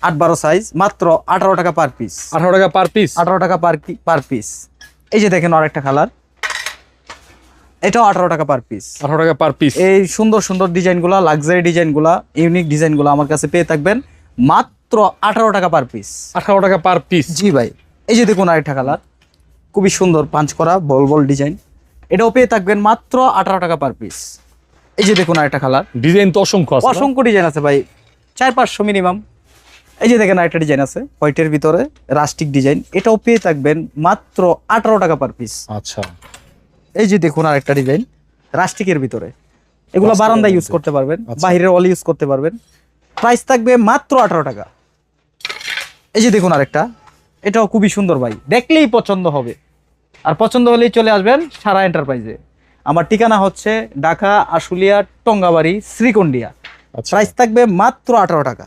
8-12 size, মাত্র 18 টাকা per piece. 18 টাকা পার পিস। 18 টাকা পার পিস। এই যে দেখেন আরেকটা কালার, এটাও 18 টাকা পার পিস। 18 টাকা পার পিস। এই সুন্দর সুন্দর ডিজাইনগুলো, লাক্সারি ডিজাইনগুলো, ইউনিক ডিজাইনগুলো আমার কাছে পেয়ে থাকবেন মাত্র 18 টাকা পার পিস। 18 টাকা পার পিস। জি ভাই। এই যে দেখুন আরেকটা কালার, খুবই সুন্দর পাঞ্চ করা বল বল ডিজাইন, এটাও পেয়ে থাকবেন মাত্র 18 টাকা পার পিস। এই যে দেখুন আরেকটা কালার, ডিজাইন তো অসংখ্য আছে। অসংখ্য ডিজাইন আছে ভাই, 400-500 মিনিমাম। এই যে দেখেন আরেকটা ডিজাইন আছে হোয়াইটের ভিতরে, রাস্টিক ডিজাইন, এটাও পেয়ে থাকবেন মাত্র 18 টাকা পার পিস। আচ্ছা। এই যে দেখুন আরেকটা ডিজাইন রাস্টিকের ভিতরে, এগুলো বারান্দায় ইউজ করতে পারবেন, বাইরের অল ইউজ করতে পারবেন। প্রাইস থাকবে মাত্র 18 টাকা। এই যে দেখুন আরেকটা, এটাও খুবই সুন্দর ভাই, দেখলেই পছন্দ হবে। আর পছন্দ হলেই চলে আসবেন সারা এন্টারপ্রাইজে। আমার ঠিকানা হচ্ছে ঢাকা আশুলিয়া টঙ্গাবাড়ি শ্রীকন্ডিয়া। আচ্ছা। প্রাইস থাকবে মাত্র 18 টাকা।